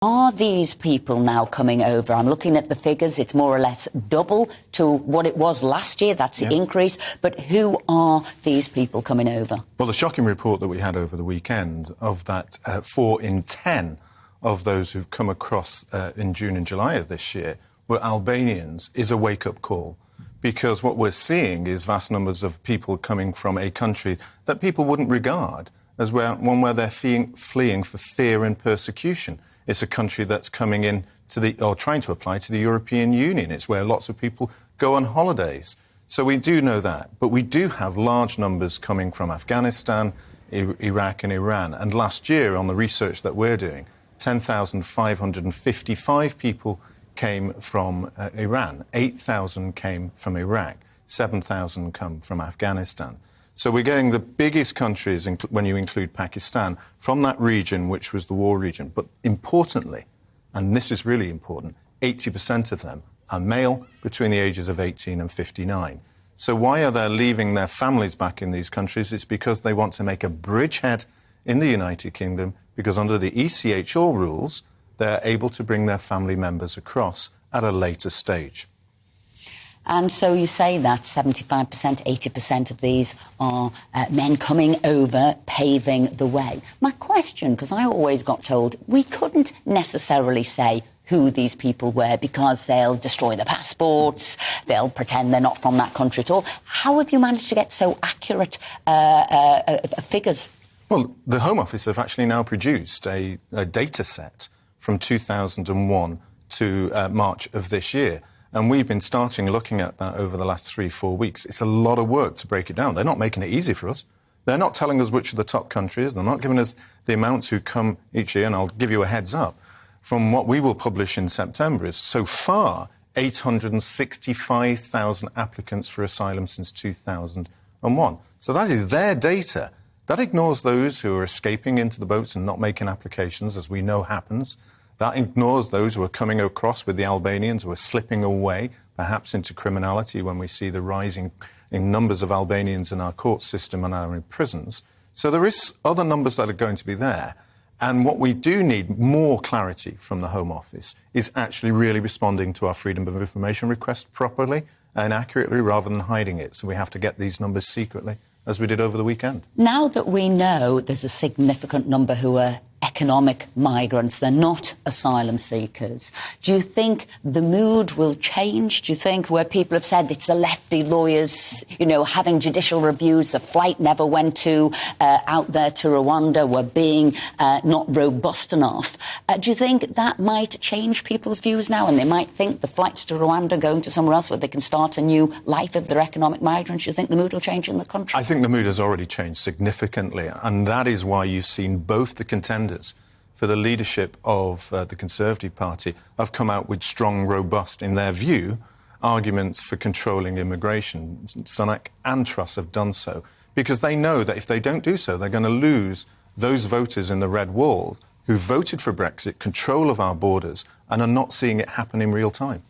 Are these people now coming over? I'm looking at the figures. It's more or less double to what it was last year. That's the increase. But who are these people coming over? Well, the shocking report that we had over the weekend of that 4 in 10 of those who've come across in June and July of this year were Albanians is a wake-up call. Because what we're seeing is vast numbers of people coming from a country that people wouldn't regard as one where they're fleeing for fear and persecution. It's a country that's coming in or trying to apply to the European Union. It's where lots of people go on holidays. So we do know that. But we do have large numbers coming from Afghanistan, Iraq and Iran. And last year, on the research that we're doing, 10,555 people came from Iran, 8,000 came from Iraq, 7,000 come from Afghanistan. So we're getting the biggest countries, when you include Pakistan, from that region, which was the war region. But importantly, and this is really important, 80% of them are male between the ages of 18 and 59. So why are they leaving their families back in these countries? It's because they want to make a bridgehead in the United Kingdom, because under the ECHR rules, they're able to bring their family members across at a later stage. And so you say that 75%, 80% of these are men coming over, paving the way. My question, because I always got told we couldn't necessarily say who these people were because they'll destroy the passports, they'll pretend they're not from that country at all. How have you managed to get so accurate figures? Well, the Home Office have actually now produced a data set from 2001 to March of this year. And we've been looking at that over the last 3-4 weeks. It's a lot of work to break it down. They're not making it easy for us. They're not telling us which are the top countries. They're not giving us the amounts who come each year. And I'll give you a heads up. From what we will publish in September is so far 865,000 applicants for asylum since 2001. So that is their data. That ignores those who are escaping into the boats and not making applications, as we know happens. That ignores those who are coming across with the Albanians, who are slipping away, perhaps into criminality when we see the rising in numbers of Albanians in our court system and our prisons. So there is other numbers that are going to be there. And what we do need more clarity from the Home Office is actually really responding to our Freedom of Information request properly and accurately rather than hiding it. So we have to get these numbers secretly, as we did over the weekend. Now that we know there's a significant number who are economic migrants, they're not asylum seekers, do you think the mood will change? Do you think where people have said it's the lefty lawyers, having judicial reviews, the flight never went out there to Rwanda, were being not robust enough, do you think that might change people's views now and they might think the flights to Rwanda going to somewhere else where they can start a new life if they're economic migrants? Do you think the mood will change in the country? I think the mood has already changed significantly, and that is why you've seen both the contenders for the leadership of the Conservative Party have come out with strong, robust, in their view, arguments for controlling immigration. Sunak and Truss have done so because they know that if they don't do so, they're going to lose those voters in the red wall who voted for Brexit, control of our borders, and are not seeing it happen in real time.